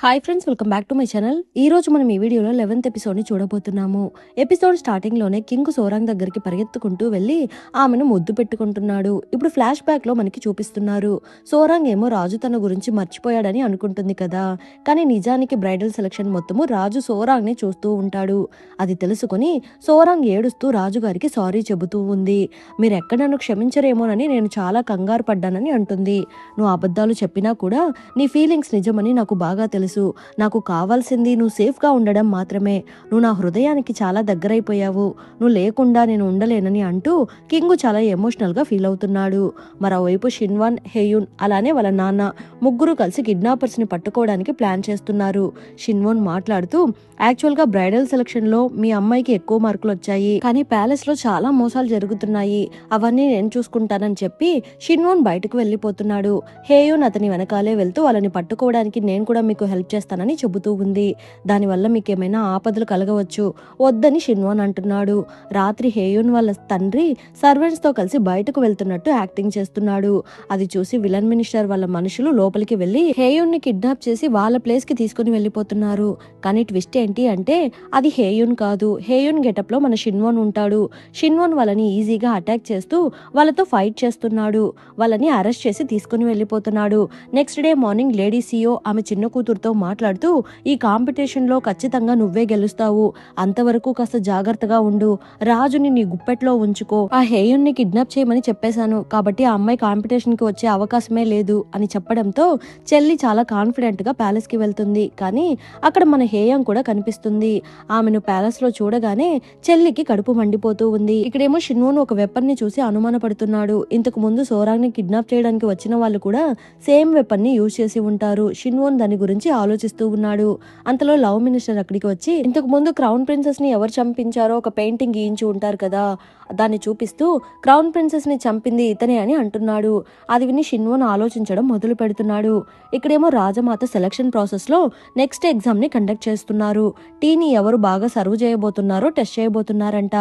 Hi friends, welcome back to my channel. ఈ రోజు మనం ఈ వీడియోలో 11th ఎపిసోడ్ ని చూడబోతున్నాము. ఎపిసోడ్ స్టార్టింగ్ లోనే కింగ్ సోరాంగ్ దగ్గరికి పరిగెత్తుకుంటూ వెళ్ళి ఆమెను ముద్దు పెట్టుకుంటున్నాడు. ఇప్పుడు ఫ్లాష్ బ్యాక్ లో మనకి చూపిస్తున్నారు. సోరాంగ్ ఏమో రాజు తన గురించి మర్చిపోయాడని అనుకుంటుంది కదా, కానీ నిజానికి బ్రైడల్ సెలక్షన్ మొత్తము రాజు సోరాంగ్ ని చూస్తూ ఉంటాడు. అది తెలుసుకుని సోరాంగ్ ఏడుస్తూ రాజు గారికి సారీ చెబుతూ ఉంది. మీరు ఎక్కడ నన్ను క్షమించరేమోనని నేను చాలా కంగారు పడ్డానని అంటుంది. నువ్వు అబద్ధాలు చెప్పినా కూడా నీ ఫీలింగ్స్ నిజమని నాకు బాగా తెలుసు. నాకు కావాల్సింది నువ్వు సేఫ్గా ఉండడం మాత్రమే. నువ్వు నా హృదయానికి చాలా దగ్గరైపోయావు. నువ్వు లేకుండా నేను ఉండలేనని అంటూ కింగ్ చాలా ఎమోషనల్గా ఫీల్ అవుతున్నాడు. మరోవైపు షిన్వాన్, హేయున్ అలానే వాళ్ళ నాన్న ముగ్గురు కలిసి కిడ్నాపర్స్ని పట్టుకోవడానికి ప్లాన్ చేస్తున్నారు. షిన్వాన్ మాట్లాడుతూ, యాక్చువల్గా బ్రైడల్ సెలక్షన్లో మీ అమ్మాయికి ఎక్కువ మార్కులు వచ్చాయి, కానీ ప్యాలెస్లో చాలా మోసాలు జరుగుతున్నాయి, అవన్నీ నేను చూసుకుంటానని చెప్పి షిన్వాన్ బయటకు వెళ్ళిపోతున్నాడు. హేయున్ అతని వెనకాలే వెళ్తూ వాళ్ళని పట్టుకోవడానికి నేను కూడా మీకు హెల్ప్ చేస్తానని చెబుతూ ఉంది. దానివల్ల మీకేమైనా ఆపదలు కలగవచ్చు, వద్దని షిన్వాన్ అంటున్నాడు. రాత్రి హేయున్ వాళ్ళ తండ్రి సర్వెంట్స్ తో కలిసి బయటకు వెళ్తున్నట్టు యాక్టింగ్ చేస్తున్నాడు. అది చూసి విలన్ మినిస్టర్ వాళ్ళ మనుషులు లోపలికి వెళ్లి హేయున్ ని కిడ్నాప్ చేసి వాళ్ళ ప్లేస్ కి తీసుకుని వెళ్ళిపోతున్నారు. కానీ ట్విస్ట్ ఏంటి అంటే అది హేయున్ కాదు. హేయున్ గెటప్ లో మన షిన్వాన్ ఉంటాడు. షిన్వాన్ వాళ్ళని ఈజీగా అటాక్ చేస్తూ వాళ్ళతో ఫైట్ చేస్తున్నాడు. వాళ్ళని అరెస్ట్ చేసి తీసుకుని వెళ్ళిపోతున్నాడు. నెక్స్ట్ డే మార్నింగ్ లేడీ సియో ఆమె చిన్న కూతురుతో మాట్లాడుతూ, ఈ కాంపిటీషన్ లో ఖచ్చితంగా నువ్వే గెలుస్తావు, అంతవరకు కాస్త జాగ్రత్తగా ఉండు, రాజుని నీ గుప్పెట్లో ఉంచుకో, ఆ హేయున్ ని కిడ్నాప్ చేయమని చెప్పేశాను కాబట్టి ఆ అమ్మాయి కాంపిటీషన్ కి వచ్చే అవకాశమే లేదు అని చెప్పడంతో చెల్లి చాలా కాన్ఫిడెంట్ గా ప్యాలెస్ కి వెళ్తుంది. కానీ అక్కడ మన హేయం కూడా కనిపిస్తుంది. ఆమెను ప్యాలెస్ లో చూడగానే చెల్లికి కడుపు మండిపోతూ ఉంది. ఇక్కడేమో షిన్వాన్ ఒక వెపన్ ని చూసి అనుమానపడుతున్నాడు. ఇంతకు ముందు సోరాంగ్ ని కిడ్నాప్ చేయడానికి వచ్చిన వాళ్ళు కూడా సేమ్ వెపన్ ని యూజ్ చేసి ఉంటారు. షిన్వాన్ దాని గురించి ఆలోచిస్తూ ఉన్నాడు. అంతలో లవ్ మినిస్టర్ అక్కడికి వచ్చి, ఇంతకు ముందు క్రౌన్ ప్రిన్సెస్ ని ఎవరు చంపించారో ఒక పెయింటింగ్ గీయించి ఉంటారు కదా, దాన్ని చూపిస్తూ క్రౌన్ ప్రిన్సెస్ ని చంపింది ఇతనే అని అంటున్నాడు. అది విని షిన్వాన్ ఆలోచించడం మొదలు పెడుతున్నాడు. ఇక్కడేమో రాజమాత సెలక్షన్ ప్రాసెస్ లో నెక్స్ట్ ఎగ్జామ్ ని కండక్ట్ చేస్తున్నారు. టీని ఎవరు బాగా సర్వ్ చేయబోతున్నారో టెస్ట్ చేయబోతున్నారంట.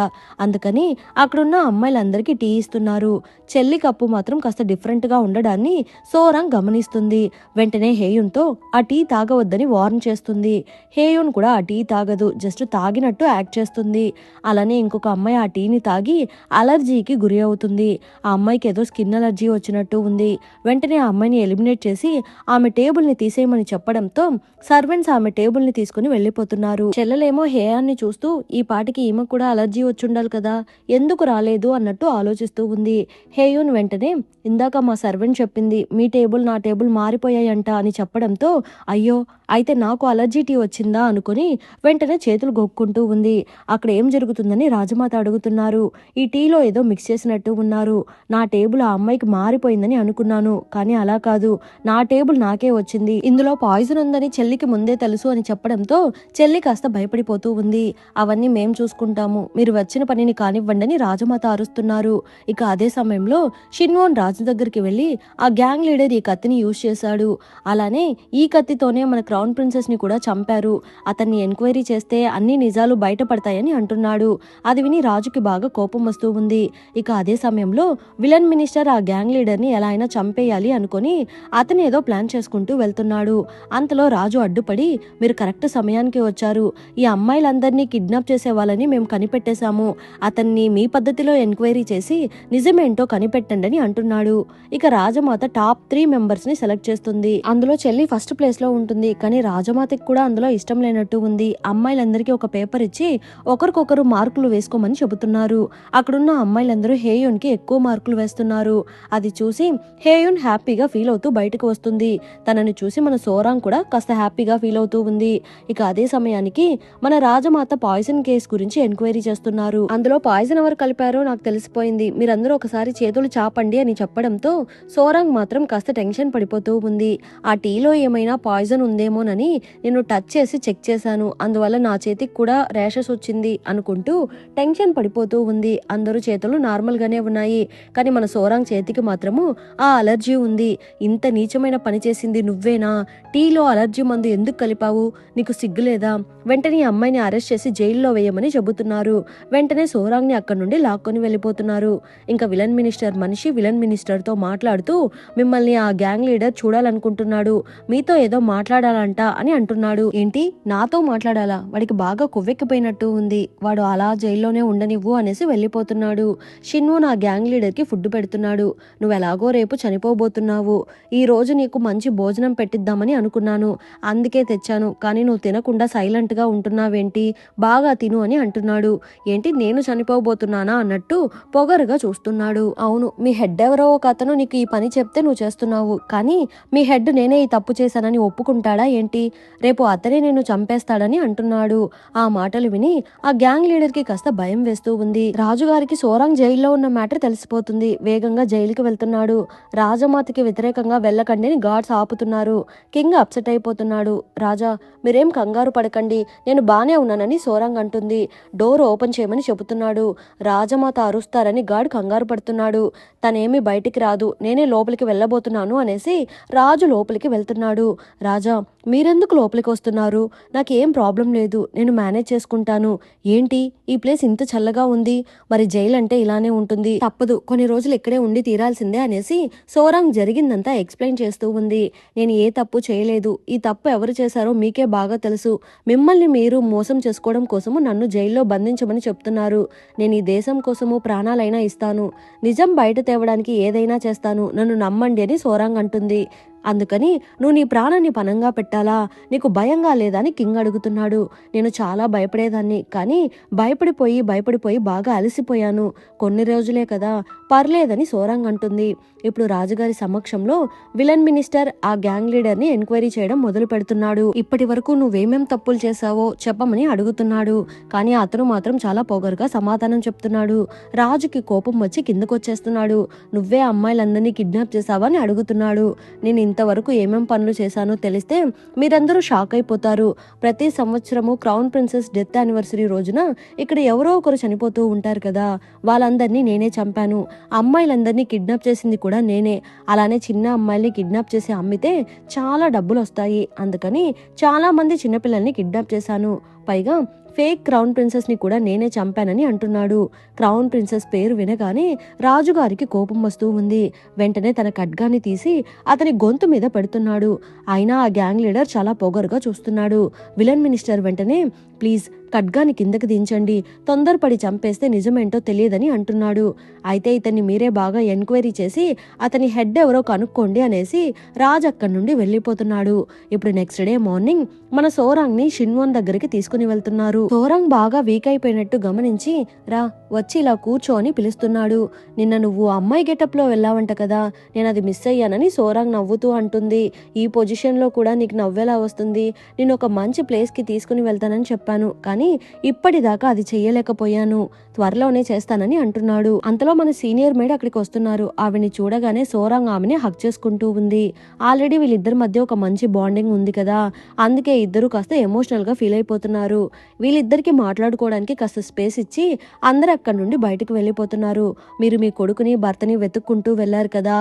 అందుకని అక్కడున్న అమ్మాయిలందరికీ టీ ఇస్తున్నారు. చెల్లి కప్పు మాత్రం కాస్త డిఫరెంట్ గా ఉండడాన్ని సోరాంగ్ గమనిస్తుంది. వెంటనే హేయున్తో ఆ టీ తాగవద్దని వార్న్ చేస్తుంది. హేయున్ కూడా ఆ టీ తాగదు, జస్ట్ తాగినట్టు యాక్ట్ చేస్తుంది. అలానే ఇంకొక అమ్మాయి ఆ టీని తాగి అలర్జీకి గురి అవుతుంది. ఆ అమ్మాయికి ఏదో స్కిన్ అలర్జీ వచ్చినట్టు ఉంది. వెంటనే ఆ అమ్మాయిని ఎలిమినేట్ చేసి ఆమె టేబుల్ ని తీసేయమని చెప్పడంతో సర్వెంట్స్ ఆమె టేబుల్ ని తీసుకుని వెళ్లిపోతున్నారు. చెల్లెలేమో హేయాన్ని చూస్తూ, ఈ పాటికి ఈమెకు కూడా అలర్జీ వచ్చుండాలి కదా, ఎందుకు రాలేదు అన్నట్టు ఆలోచిస్తూ ఉంది. హేయున్ వెంటనే, ఇందాక మా సర్వెంట్ చెప్పింది మీ టేబుల్ నా టేబుల్ మారిపోయాయంట అని చెప్పడంతో, అయ్యో అయితే నాకు అలర్జీ టీ వచ్చిందా అనుకుని వెంటనే చేతులు గొక్కుంటూ ఉంది. అక్కడ ఏం జరుగుతుందని రాజమాత అడుగుతున్నారు. ఈ టీలో ఏదో మిక్స్ చేసినట్టు ఉన్నారు. నా టేబుల్ ఆ అమ్మాయికి మారిపోయిందని అనుకున్నాను, కానీ అలా కాదు, నా టేబుల్ నాకే వచ్చింది, ఇందులో పాయిజన్ ఉందని చెల్లికి ముందే తెలుసు అని చెప్పడంతో చెల్లి కాస్త భయపడిపోతూ ఉంది. అవన్నీ మేం చూసుకుంటాము, మీరు వచ్చిన పనిని కానివ్వండి అని రాజమాత అరుస్తున్నారు. ఇక అదే సమయంలో షిన్వాన్ రాజు దగ్గరికి వెళ్ళి, ఆ గ్యాంగ్ లీడర్ ఈ కత్తిని యూజ్ చేశాడు, అలానే ఈ కత్తితోనే మన క్రౌన్ ప్రిన్సెస్ ని కూడా చంపారు, అతన్ని ఎంక్వైరీ చేస్తే అన్ని నిజాలు బయటపడతాయని అంటున్నాడు. అది విని రాజుకి బాగా కోపం వస్తూ ఉంది. ఇక అదే సమయంలో విలన్ మినిస్టర్ ఆ గ్యాంగ్ లీడర్ ని ఎలా అయినా చంపేయాలి అనుకుని అతను ఏదో ప్లాన్ చేసుకుంటూ వెళ్తున్నాడు. అంతలో రాజు అడ్డుపడి, మీరు కరెక్ట్ సమయానికి వచ్చారు, ఈ అమ్మాయిలందరినీ కిడ్నాప్ చేసే వాళ్ళని మేము కనిపెట్టేశాము, అతన్ని మీ పద్ధతిలో ఎంక్వైరీ చేసి నిజమేంటో కనిపెట్టండి అని అంటున్నాడు. ఇక రాజమాత టాప్ 3 మెంబర్స్ ని సెలెక్ట్ చేస్తుంది. అందులో చెల్లి ఫస్ట్ ప్లేస్ లో ఉంటుంది. కానీ రాజమాతకి కూడా అందులో ఇష్టం లేనట్టు ఉంది. అమ్మాయిలందరికీ ఒక పేపర్ ఇచ్చి ఒకరికొకరు మార్కులు వేసుకోమని చెబుతున్నారు. అక్కడున్న అమ్మాయిలందరూ హేయున్ కి ఎక్కువ మార్కులు వేస్తున్నారు. అది చూసి హేయున్ హ్యాపీగా ఫీల్ అవుతూ బయటకు వస్తుంది. తనని చూసి మన సోరాంగ్ కూడా కాస్త హ్యాపీగా ఫీల్ అవుతూ ఉంది. ఇక అదే సమయానికి మన రాజమాత పాయిజన్ కేసు గురించి ఎంక్వైరీ చేస్తున్నారు. అందులో పాయిజన్ ఎవరు కలిపారో నాకు తెలిసిపోయింది, మీరందరూ ఒకసారి చేతులు చాపండి అని చెప్పడంతో సోరాంగ్ మాత్రం కాస్త టెన్షన్ పడిపోతూ ఉంది. ఆ టీలో ఏమైనా పాయిజన్ ఉందేమోనని నేను టచ్ చేసి చెక్ చేశాను, అందువల్ల నా చేతికి కూడా ర్యాషెస్ వచ్చింది అనుకుంటూ టెన్షన్ పడిపోతూ ఉంది. అందరూ చేతులు నార్మల్ గానే ఉన్నాయి, కానీ మన సోరాంగ్ చేతికి మాత్రము ఆ అలర్జీ ఉంది. ఇంత నీచమైన పని చేసింది నువ్వేనా? టీలో అలర్జీ మందు ఎందుకు కలిపావు? నీకు సిగ్గులేదా? వెంటనే ఈ అమ్మాయిని అరెస్ట్ చేసి జైల్లో వేయమని చెబుతున్నారు. వెంటనే సోరాంగ్ ని అక్కడి నుండి లాక్కొని వెళ్ళిపోతున్నారు. ఇంకా విలన్ మినిస్టర్ మనిషి విలన్ మినిస్టర్ తో మాట్లాడుతూ మిమ్మల్ని ఆ గ్యాంగ్ లీడర్ చూడాలనుకుంటున్నాడు, మీతో ఏదో మాట్లాడాలంట అని అంటున్నాడు. ఏంటి నాతో మాట్లాడాలా? వాడికి బాగా కొవ్వెక్కిపోయినట్టు ఉంది. వాడు అలా జైల్లోనే ఉండనివ్వు అనేసి వెళ్ళిపోతున్నాడు. షిన్వు నా గ్యాంగ్ లీడర్ కి ఫుడ్ పెడుతున్నాడు. నువ్వు ఎలాగో రేపు చనిపోబోతున్నావు, ఈ రోజు నీకు మంచి భోజనం పెట్టిద్దామని అనుకున్నాను, అందుకే తెచ్చాను, కానీ నువ్వు తినకుండా సైలెంట్ గా ఉంటున్నావేంటి? బాగా తిను అని అంటున్నాడు. ఏంటి నేను చనిపోబోతున్నానా అన్నట్టు పొగరుగా చూస్తున్నాడు. అవును, మీ హెడ్ ఎవరో ఒక అతను నీకు ఈ పని చెప్తే నువ్వు చేస్తున్నావు, కానీ మీ హెడ్ నేనే ఈ తప్పు చేశానని ఒప్పుకుంటాడా ఏంటి? రేపు అతనే నేను చంపేస్తాడని అంటున్నాడు. ఆ మాటలు విని ఆ గ్యాంగ్ లీడర్ కి కాస్త భయం వేస్తూ ఉంది. రాజుగారికి సోరాంగ్ జైల్లో ఉన్న మ్యాటర్ తెలిసిపోతుంది. వేగంగా జైలుకి వెళ్తున్నాడు. రాజమాతకి వ్యతిరేకంగా వెళ్ళకండి అని గార్డ్స్ ఆపుతున్నారు. కింగ్ అప్సెట్ అయిపోతున్నాడు. రాజా మీరేం కంగారు పడకండి, నేను బానే ఉన్నానని సోరాంగ్ అంటుంది. డోర్ ఓపెన్ చేయమని చెబుతున్నాడు. రాజమాత అరుస్తారని గార్డ్ కంగారు పడుతున్నాడు. తనేమి బయటికి రాదు, నేనే లోపలికి వెళ్ళబోతున్నాను అనేసి రాజు లోపలికి వెళ్తున్నాడు. రాజా మీరెందుకు లోపలికి వస్తున్నారు? నాకేం ప్రాబ్లం లేదు, నేను మేనేజ్ చేసుకుంటాను. ఏంటి ఈ ప్లేస్ ఇంత చల్లగా ఉంది? మరి జైలు అంటే ఇలానే ఉంటుంది, తప్పదు, కొన్ని రోజులు ఇక్కడే ఉండి తీరాల్సిందే అనేసి సోరాంగ్ జరిగిందంతా ఎక్స్ప్లెయిన్ చేస్తూ ఉంది. నేను ఏ తప్పు చేయలేదు, ఈ తప్పు ఎవరు చేశారో మీకే బాగా తెలుసు. మిమ్మల్ని మీరు మోసం చేసుకోవడం కోసము నన్ను జైల్లో బంధించమని చెప్తున్నారు. నేను ఈ దేశం కోసము ప్రాణాలైనా ఇస్తాను, నిజం బయట తేవడానికి ఏదైనా చేస్తాను, నన్ను నమ్మండి అని సోరాంగ్ అంటుంది. అందుకని నువ్వు నీ ప్రాణాన్ని పనంగా పెట్టాలా? నీకు భయంగా లేదా అని కింగ్ అడుగుతున్నాడు. నేను చాలా భయపడేదాన్ని, కానీ భయపడిపోయి బాగా అలసిపోయాను. కొన్ని రోజులే కదా, పర్లేదని సోరాంగ్ అంటుంది. ఇప్పుడు రాజుగారి సమక్షంలో విలన్ మినిస్టర్ ఆ గ్యాంగ్ లీడర్ ని ఎంక్వైరీ చేయడం మొదలు పెడుతున్నాడు. ఇప్పటి వరకు నువ్వేమేం తప్పులు చేశావో చెప్పమని అడుగుతున్నాడు. కానీ అతను మాత్రం చాలా పొగరుగా సమాధానం చెప్తున్నాడు. రాజుకి కోపం వచ్చి కిందకొచ్చేస్తున్నాడు. నువ్వే అమ్మాయిలందరినీ కిడ్నాప్ చేశావా అని అడుగుతున్నాడు. నేను ఇంతవరకు ఏమేం పనులు చేశానో తెలిస్తే మీరందరూ షాక్ అయిపోతారు. ప్రతి సంవత్సరము క్రౌన్ ప్రిన్సెస్ డెత్ యానివర్సరీ రోజున ఇక్కడ ఎవరో ఒకరు చనిపోతూ ఉంటారు కదా, వాళ్ళందరినీ నేనే చంపాను. అమ్మాయిలందరినీ కిడ్నాప్ చేసింది కూడా నేనే. అలానే చిన్న అమ్మాయిల్ని కిడ్నాప్ చేసి అమ్మితే చాలా డబ్బులు వస్తాయి, అందుకని చాలా మంది చిన్నపిల్లల్ని కిడ్నాప్ చేశాను. పైగా ఫేక్ క్రౌన్ ప్రిన్సెస్ ని కూడా నేనే చంపానని అంటున్నాడు. క్రౌన్ ప్రిన్సెస్ పేరు వినగానే రాజుగారికి కోపం వస్తూ ఉంది. వెంటనే తన ఖడ్గాన్ని తీసి అతని గొంతు మీద పెడుతున్నాడు. అయినా ఆ గ్యాంగ్ లీడర్ చాలా పొగరుగా చూస్తున్నాడు. విలన్ మినిస్టర్ వెంటనే ప్లీజ్ ఖడ్గాని కిందకి దించండి, తొందరపడి చంపేస్తే నిజమేంటో తెలియదని అంటున్నాడు. అయితే ఇతన్ని మీరే బాగా ఎంక్వైరీ చేసి అతని హెడ్ ఎవరో కనుక్కోండి అనేసి రాజ్ అక్కడి నుండి వెళ్ళిపోతున్నాడు. ఇప్పుడు నెక్స్ట్ డే మార్నింగ్ మన సోరాంగ్ ని షిన్వన్ దగ్గరికి తీసుకుని వెళ్తున్నారు. సోరాంగ్ బాగా వీక్ అయిపోయినట్టు గమనించి రా వచ్చి ఇలా కూర్చో అని పిలుస్తున్నాడు. నిన్న నువ్వు అమ్మాయి గెటప్ లో వెళ్ళావంట కదా, నేను అది మిస్ అయ్యానని సోరాంగ్ నవ్వుతూ అంటుంది. ఈ పొజిషన్ లో కూడా నీకు నవ్వేలా వస్తుంది? నేను ఒక మంచి ప్లేస్ కి తీసుకుని వెళ్తానని చెప్పాను, కానీ ఇప్పటిదాకా అది చెయ్యలేకపోయాను, త్వరలోనే చేస్తానని అంటున్నాడు. అంతలో మన సీనియర్ మేడ్ అక్కడికి వస్తున్నారు. ఆవిని చూడగానే సోరాంగ్ ఆమెని హక్ చేసుకుంటూ ఉంది. ఆల్రెడీ వీళ్ళిద్దరి మధ్య ఒక మంచి బాండింగ్ ఉంది కదా, అందుకే ఇద్దరు కాస్త ఎమోషనల్ గా ఫీల్ అయిపోతున్నారు. వీళ్ళిద్దరికి మాట్లాడుకోవడానికి కాస్త స్పేస్ ఇచ్చి అందరు అక్కడి నుండి బయటకు వెళ్ళిపోతున్నారు. మీరు మీ కొడుకుని భర్తని వెతుక్కుంటూ వెళ్లారు కదా,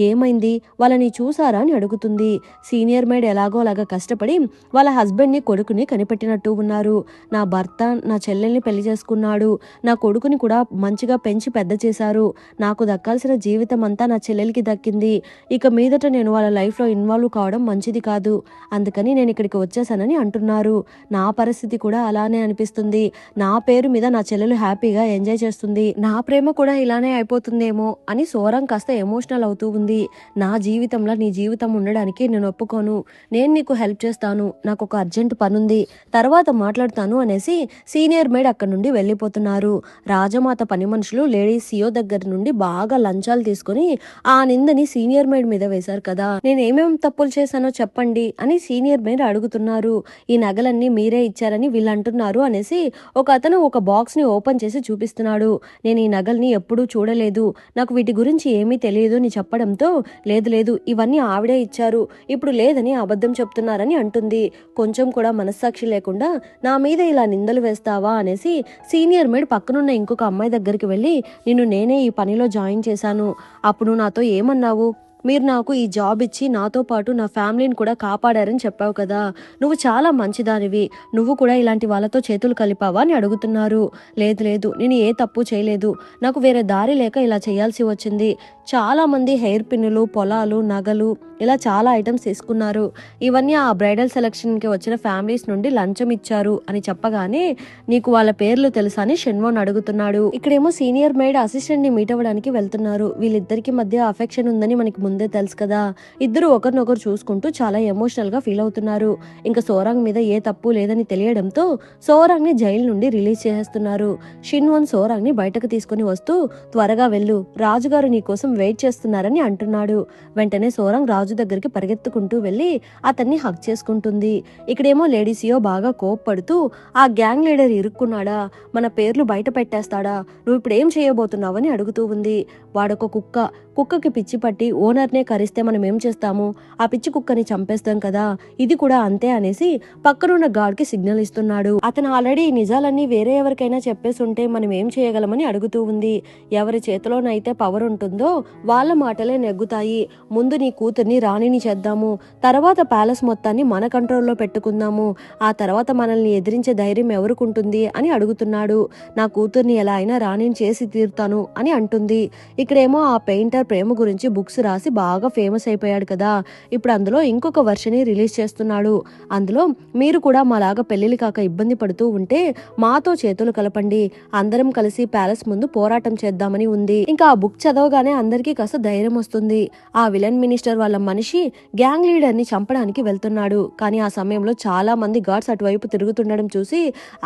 ఏమైంది? వాళ్ళని చూసారా అని అడుగుతుంది. సీనియర్ మేడ్ ఎలాగో అలాగా కష్టపడి వాళ్ళ హస్బెండ్ ని కొడుకుని కనిపెట్టినట్టు ఉన్నారు. నా భర్త నా చెల్లెల్ని పెళ్లి చేసుకున్నాడు, నా కొడుకుని కూడా మంచిగా పెంచి పెద్ద చేశారు, నాకు దక్కాల్సిన జీవితం అంతా నా చెల్లెలికి దక్కింది. ఇక మీదట నేను వాళ్ళ లైఫ్ లో ఇన్వాల్వ్ కావడం మంచిది కాదు, అందుకని నేను ఇక్కడికి వచ్చేసానని అంటున్నారు. నా పరిస్థితి కూడా అలానే అనిపిస్తుంది. నా పేరు మీద నా చెల్లెలు హ్యాపీగా ఎంజాయ్ చేస్తుంది, నా ప్రేమ కూడా ఇలానే అయిపోతుందేమో అని సోరాంగ్ కాస్త ఎమోషనల్ అవుతూ ఉంది. నా జీవితంలో నీ జీవితం ఉండడానికి నేను ఒప్పుకోను, నేను నీకు హెల్ప్ చేస్తాను, నాకు ఒక అర్జెంట్ పనుంది, తర్వాత మాట్లాడతాను అనేసి సీనియర్ మేడ్ అక్కడి నుండి వెళ్ళిపోతున్నారు. రాజమాత పని మనుషులు లేడీ సియో దగ్గర నుండి బాగా లంచాలు తీసుకుని ఆ నిందని సీనియర్ మేడ్ మీద వేశారు కదా, నేను ఏమేమి తప్పులు చేశానో చెప్పండి అని సీనియర్ మేడ్ అడుగుతున్నారు. ఈ నగలన్నీ మీరే ఇచ్చారని వీళ్ళు అంటున్నారు అనేసి ఒక అతను ఒక బాక్స్ ని ఓపెన్ చేసి చూపిస్తున్నారు. చూపిస్తున్నాడు. నేను ఈ నగల్ని ఎప్పుడూ చూడలేదు, నాకు వీటి గురించి ఏమీ తెలియదు అని చెప్పడంతో లేదు లేదు ఇవన్నీ ఆవిడే ఇచ్చారు, ఇప్పుడు లేదని అబద్ధం చెప్తున్నారని అంటుంది. కొంచెం కూడా మనస్సాక్షి లేకుండా నా మీద ఇలా నిందలు వేస్తావా అనేసి సీనియర్ మేడ్ పక్కనున్న ఇంకొక అమ్మాయి దగ్గరికి వెళ్ళి నిన్ను నేనే ఈ పనిలో జాయిన్ చేశాను, అప్పుడు నాతో ఏమన్నావు, మీరు నాకు ఈ జాబ్ ఇచ్చి నాతో పాటు నా ఫ్యామిలీని కూడా కాపాడారని చెప్పావు కదా, నువ్వు చాలా మంచిదానివి, నువ్వు కూడా ఇలాంటి వాళ్ళతో చేతులు కలిపావా అని అడుగుతున్నారు. లేదు లేదు నేను ఏ తప్పు చేయలేదు, నాకు వేరే దారి లేక ఇలా చేయాల్సి వచ్చింది. చాలా మంది హెయిర్ పిన్నులు, పొలాలు, నగలు ఇలా చాలా ఐటమ్స్ తీసుకున్నారు, ఇవన్నీ ఆ బ్రైడల్ సెలక్షన్కి వచ్చిన ఫ్యామిలీస్ నుండి లంచం ఇచ్చారు అని చెప్పగానే నీకు వాళ్ళ పేర్లు తెలుసా అని షెన్వోన్ అడుగుతున్నాడు. ఇక్కడేమో సీనియర్ మేడ్ అసిస్టెంట్ ని మీట్ అవ్వడానికి వెళ్తున్నారు. వీళ్ళిద్దరికి మధ్య అఫెక్షన్ ఉందని మనకి ముందే తెలుసు కదా. ఇద్దరు ఒకరినొకరు చూసుకుంటూ చాలా ఎమోషనల్ గా ఫీల్ అవుతున్నారు. ఇంకా సోరాంగ్ మీద ఏ తప్పు లేదని తెలియడంతో సోరాంగ్ ని జైలు నుండి రిలీజ్ చేసేస్తున్నారు. షిన్వోన్ సోరాంగ్ ని బయటకు తీసుకుని వస్తూ త్వరగా వెళ్ళు, రాజుగారు నీ కోసం వెయిట్ చేస్తున్నారని అంటున్నాడు. వెంటనే సోరాంగ్ రాజు దగ్గరికి పరిగెత్తుకుంటూ వెళ్లి అతన్ని హక్ చేసుకుంటుంది. ఇక్కడేమో లేడీ సియో బాగా కోప్పడుతూ ఆ గ్యాంగ్ లీడర్ ఇరుక్కున్నాడా, మన పేర్లు బయట పెట్టేస్తాడా, నువ్వు ఇప్పుడు ఏం చేయబోతున్నావని అడుగుతూ ఉంది. వాడొక కుక్కకి పిచ్చి పట్టి ఓనర్నే కరిస్తే మనం ఏం చేస్తాము, ఆ పిచ్చి కుక్కని చంపేస్తాం కదా, ఇది కూడా అంతే అనేసి పక్కనున్న గార్డ్ కి సిగ్నల్ ఇస్తున్నాడు. అతను ఆల్రెడీ నిజాలన్నీ వేరే ఎవరికైనా చెప్పేసి ఉంటే మనం ఏం చేయగలమని అడుగుతూ ఉంది. ఎవరి చేతిలోనైతే పవర్ ఉంటుందో వాళ్ళ మాటలే నెగ్గుతాయి, ముందు నీ కూతుర్ని రాణిని చేద్దాము, తర్వాత ప్యాలెస్ మొత్తాన్ని మన కంట్రోల్లో పెట్టుకుందాము, ఆ తర్వాత మనల్ని ఎదిరించే ధైర్యం ఎవరికుంటుంది అని అడుగుతున్నాడు. నా కూతుర్ని ఎలా అయినా రాణిని చేసి తీరుతాను అని అంటుంది. ఇక్కడేమో ఆ పెయింటర్ ప్రేమ గురించి బుక్స్ రాసి బాగా ఫేమస్ అయిపోయాడు కదా, ఇప్పుడు అందులో ఇంకొక వర్షన్ రిలీజ్ చేస్తున్నాడు. అందులో మీరు కూడా మాలాగా పెళ్లిళ్ళు కాక ఇబ్బంది పడుతూ ఉంటే మాతో చేతులు కలపండి, అందరం కలిసి ప్యాలెస్ ముందు పోరాటం చేద్దామని ఉంది. ఇంకా ఆ బుక్ చదవగానే అందరికీ కాస్త ధైర్యం వస్తుంది. ఆ విలన్ మినిస్టర్ వాళ్ళ మనిషి గ్యాంగ్ లీడర్ ని చంపడానికి వెళ్తున్నాడు. కానీ ఆ సమయంలో చాలా మంది గార్డ్స్ అటువైపు తిరుగుతుండడం చూసి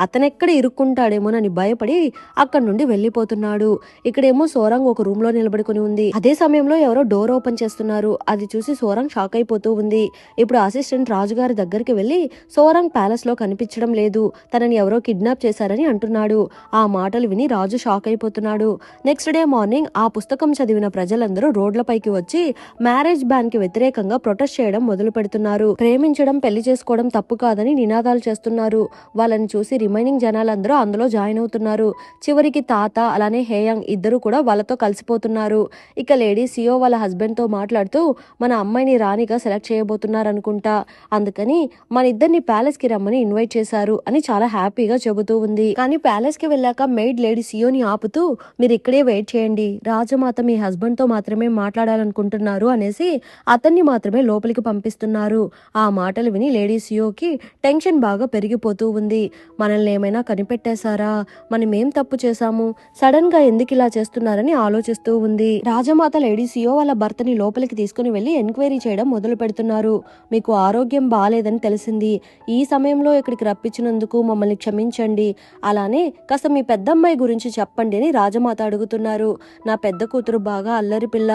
అతనెక్కడ ఇరుక్కుంటాడేమోనని భయపడి అక్కడి నుండి వెళ్లిపోతున్నాడు. ఇక్కడేమో సోరాంగ్ ఒక రూమ్ లో నిలబడుకుని ఉంది. అదే సమయంలో ఎవరో డోర్ ఓపెన్ చేస్తున్నారు. అది చూసి సోరాంగ్ షాక్ అయిపోతూ ఉంది. ఇప్పుడు అసిస్టెంట్ రాజుగారి దగ్గరికి వెళ్లి సోరాంగ్ ప్యాలెస్ లో కనిపించడం లేదు, తనని ఎవరో కిడ్నాప్ చేశారని అంటున్నాడు. ఆ మాటలు విని రాజు షాక్ అయిపోతున్నాడు. నెక్స్ట్ డే మార్నింగ్ ఆ పుస్తకం చదివిన ప్రజలందరూ రోడ్లపైకి వచ్చి మ్యారేజ్ బ్యాన్ కి వ్యతిరేకంగా ప్రొటెస్ట్ చేయడం మొదలు పెడుతున్నారు. ప్రేమించడం, పెళ్లి చేసుకోవడం తప్పు కాదని నినాదాలు చేస్తున్నారు. వాళ్ళని చూసి రిమైనింగ్ జనాలందరూ అందులో జాయిన్ అవుతున్నారు. చివరికి తాత అలానే హేయాంగ్ ఇద్దరు కూడా వాళ్ళతో కలిసిపోతున్నారు. ఇక లేడీ సియో వాళ్ళ హస్బెండ్ తో మాట్లాడుతూ మన అమ్మాయిని రాణిగా సెలెక్ట్ చేయబోతున్నారు అనుకుంటా, అందుకని మన ఇద్దరిని ప్యాలెస్ కి రమ్మని ఇన్వైట్ చేశారు అని చాలా హ్యాపీగా చెబుతూ ఉంది. కానీ ప్యాలెస్ కి వెళ్ళాక మెయిడ్ లేడీ సియోని ఆపుతూ మీరు ఇక్కడే వెయిట్ చేయండి, రాజమాత మీ హస్బెండ్ తో మాత్రమే మాట్లాడాలనుకుంటున్నారు అనేసి అతన్ని మాత్రమే లోపలికి పంపిస్తున్నారు. ఆ మాటలు విని లేడీ సియోకి టెన్షన్ బాగా పెరిగిపోతూ ఉంది. మనల్ని ఏమైనా కనిపెట్టేశారా, మనం ఏం తప్పు చేశాము, సడన్ గా ఎందుకు ఇలా చేస్తున్నారని ఆలోచిస్తూ ఉంది. రాజమాత లేడీ సియో వాళ్ళ భర్తని లోపలికి తీసుకుని వెళ్లి ఎంక్వైరీ చేయడం మొదలు పెడుతున్నారు. మీకు ఆరోగ్యం బాలేదని తెలిసింది, ఈ సమయంలో ఇక్కడికి రప్పించినందుకు మమ్మల్ని క్షమించండి, అలానే కాస్త మీ పెద్దమ్మాయి గురించి చెప్పండి అని రాజమాత అడుగుతున్నారు. నా పెద్ద కూతురు బాగా అల్లరి పిల్ల,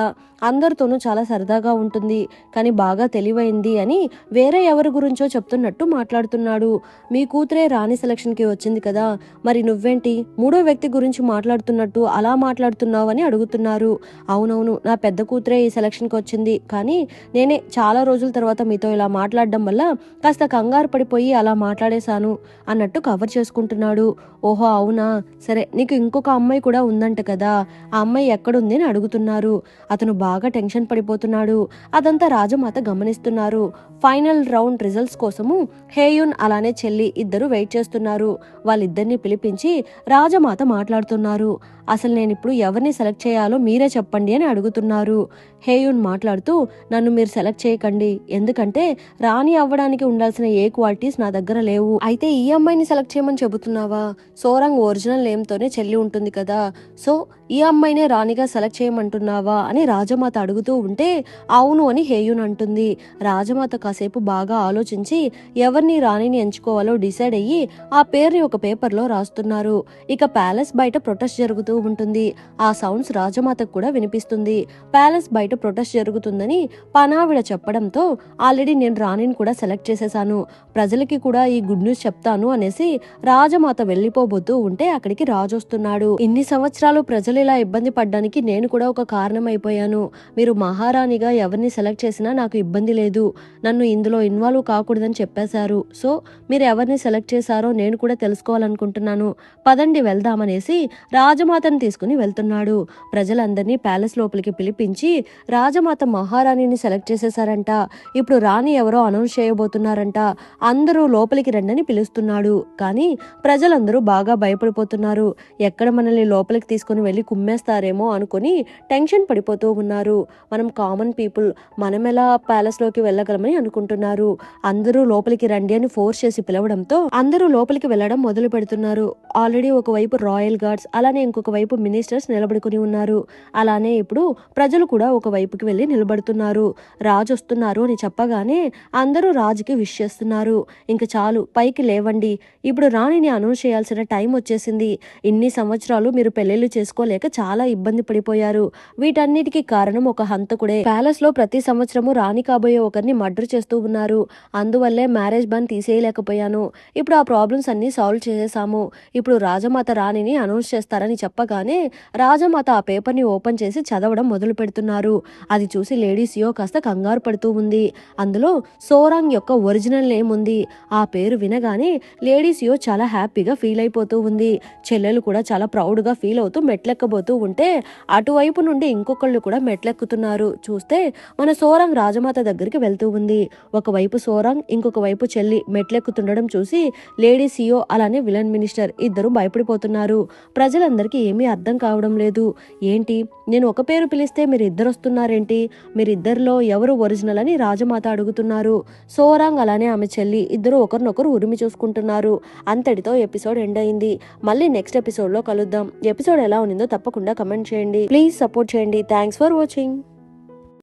అందరితోనూ చాలా సరదాగా ఉంటుంది, కానీ బాగా తెలివైంది అని వేరే ఎవరి గురించో చెప్తున్నట్టు మాట్లాడుతున్నాడు. మీ కూతురే రాణి సెలక్షన్ కి వచ్చింది కదా, మరి నువ్వేంటి మూడో వ్యక్తి గురించి మాట్లాడుతున్నట్టు అలా మాట్లాడుతున్నావు అని అడుగుతున్నారు. అవునవును, నా పెద్ద కూతురే ఈ సెలక్షన్ కి వచ్చింది, కానీ నేనే చాలా రోజుల తర్వాత మీతో ఇలా మాట్లాడడం వల్ల కాస్త కంగారు పడిపోయి అలా మాట్లాడేశాను అన్నట్టు కవర్ చేసుకుంటున్నాడు. ఓహో అవునా, సరే నీకు ఇంకొక అమ్మాయి కూడా ఉందంట కదా, ఆ అమ్మాయి ఎక్కడుంది అని అడుగుతున్నారు. అతను బాగా టెన్షన్ పడిపోతున్నాడు. అదంతా రాజమాత గమనిస్తున్నారు. ఫైనల్ రౌండ్ రిజల్ట్స్ కోసము హేయున్ అలానే చెల్లి ఇద్దరు వెయిట్ చేస్తున్నారు. వాళ్ళిద్దరిని పిలిపించి రాజమాత మాట్లాడుతున్నారు. అసలు నేను ఇప్పుడు ఎవరిని సెలెక్ట్ చేయాలో మీరే చెప్పండి అని అడుగుతున్నారు. హేయున్ మాట్లాడుతూ నన్ను మీరు సెలెక్ట్ చేయకండి, ఎందుకంటే రాణి అవ్వడానికి ఉండాల్సిన ఏ క్వాలిటీస్ నా దగ్గర లేవు. అయితే ఈ అమ్మాయిని సెలెక్ట్ చేయమని చెబుతున్నావా, సోరాంగ్ ఒరిజినల్ నేమ్తోనే చెల్లి ఉంటుంది కదా, సో ఈ అమ్మాయినే రాణిగా సెలెక్ట్ చేయమంటున్నావా అని రాజమాత అడుగుతూ ఉంటే అవును అని హేయున్ అంటుంది. రాజమాత కాసేపు బాగా ఆలోచించి ఎవరిని రాణిని ఎంచుకోవాలో డిసైడ్ అయ్యి ఆ పేరుని ఒక పేపర్లో రాస్తున్నారు. ఇక ప్యాలెస్ బయట ప్రొటెస్ట్ జరుగుతూ ఉంటుంది. ఆ సౌండ్స్ రాజమాతకు కూడా వినిపిస్తుంది. తెలుస్తుంది. ప్యాలెస్ బయట ప్రొటెస్ట్ జరుగుతుందని పనావిడ చెప్పడంతో ఆల్రెడీ నేను రాణిని కూడా సెలెక్ట్ చేసేసాను, ప్రజలకి కూడా ఈ గుడ్ న్యూస్ చెప్తాను అనేసి రాజమాత వెళ్ళిపోబోతూ ఉంటే అక్కడికి రాజు వస్తున్నాడు. ఇన్ని సంవత్సరాలు ప్రజలు ఇలా ఇబ్బంది పడ్డానికి నేను కూడా ఒక కారణం అయిపోయాను. మీరు మహారాణిగా ఎవరిని సెలెక్ట్ చేసినా నాకు ఇబ్బంది లేదు, నన్ను ఇందులో ఇన్వాల్వ్ కాకూడదని చెప్పేశారు. సో మీరు ఎవరిని సెలెక్ట్ చేశారో నేను కూడా తెలుసుకోవాలనుకుంటున్నాను, పదండి వెళ్దామనేసి రాజమాతను తీసుకుని వెళ్తున్నాడు. ప్రజలందరినీ ప్యాలెస్ లోపలికి పిలిపించి రాజమాత మహారాణిని సెలెక్ట్ చేసేసారంట, ఇప్పుడు రాణి ఎవరో అనౌన్స్ చేయబోతున్నారంట, అందరూ లోపలికి రండని పిలుస్తున్నాడు. కానీ ప్రజలందరూ బాగా భయపడిపోతున్నారు. ఎక్కడ మనల్ని లోపలికి తీసుకుని వెళ్ళి కుమ్మేస్తారేమో అనుకుని టెన్షన్ పడిపోతూ ఉన్నారు. మనం కామన్ పీపుల్, మనం ఎలా ప్యాలెస్ లోకి వెళ్ళగలమని అనుకుంటున్నారు. అందరూ లోపలికి రండి అని ఫోర్స్ చేసి పిలవడంతో అందరూ లోపలికి వెళ్ళడం మొదలు పెడుతున్నారు. ఆల్రెడీ ఒకవైపు రాయల్ గార్డ్స్, అలానే ఇంకొక వైపు మినిస్టర్స్ నిలబడుకుని ఉన్నారు. అలానే ఇప్పుడు ప్రజలు కూడా ఒక వైపుకి వెళ్ళి నిలబడుతున్నారు. రాజు వస్తున్నారు అని చెప్పగానే అందరూ రాజుకి విష్ చేస్తున్నారు. ఇంక చాలు, పైకి లేవండి, ఇప్పుడు రాణిని అనౌన్స్ చేయాల్సిన టైం వచ్చేసింది. ఇన్ని సంవత్సరాలు మీరు పెళ్లిళ్ళు చేసుకోలేక చాలా ఇబ్బంది పడిపోయారు. వీటన్నిటికీ కారణం ఒక హంతకుడే. ప్యాలెస్ లో ప్రతి సంవత్సరము రాణి కాబోయే ఒకరిని మర్డర్ చేస్తూ ఉన్నారు. అందువల్లే మ్యారేజ్ బాన్ తీసేయలేకపోయాను. ఇప్పుడు ఆ ప్రాబ్లమ్స్ అన్ని సాల్వ్ చేసేసాము. ఇప్పుడు రాజమాత రాణిని అనౌన్స్ చేస్తారని చెప్పగానే రాజమాత ఆ పేపర్ ని ఓపెన్ చేసి చదవడం మొదలు పెడుతున్నారు. అది చూసి లేడీ సియో కాస్త కంగారు పడుతూ ఉంది. అందులో సోరాంగ్ యొక్క ఒరిజినల్ నేమ్ ఉంది. ఆ పేరు వినగానే లేడీ సియో చాలా హ్యాపీగా ఫీల్ అయిపోతూ ఉంది. చెల్లెలు కూడా చాలా ప్రౌడ్ గా ఫీల్ అవుతూ మెట్లెక్కబోతూ ఉంటే అటువైపు నుండి ఇంకొకళ్ళు కూడా మెట్లెక్కుతున్నారు. చూస్తే మన సోరాంగ్ రాజమాత దగ్గరికి వెళ్తూ ఉంది. ఒకవైపు సోరాంగ్, ఇంకొక వైపు చెల్లి మెట్లెక్కుతుండడం చూసి లేడీ సియో అలానే విలన్ మినిస్టర్ ఇద్దరు భయపడిపోతున్నారు. ప్రజలందరికీ ఏమీ అర్థం కావడం లేదు. ఏంటి, నేను ఒక పేరు పిలిస్తే మీరు ఇద్దరు వస్తున్నారేంటి, మీరిద్దరిలో ఎవరు ఒరిజినల్ అని రాజమాత అడుగుతున్నారు. సోరాంగ్ అలానే ఆమె చెల్లి ఇద్దరు ఒకరినొకరు ఉరిమి చూసుకుంటున్నారు. అంతటితో ఎపిసోడ్ ఎండ్ అయింది. మళ్ళీ నెక్స్ట్ ఎపిసోడ్ లో కలుద్దాం. ఎపిసోడ్ ఎలా ఉన్నిందో తప్పకుండా కమెంట్ చేయండి. ప్లీజ్ సపోర్ట్ చేయండి. Thanks for watching.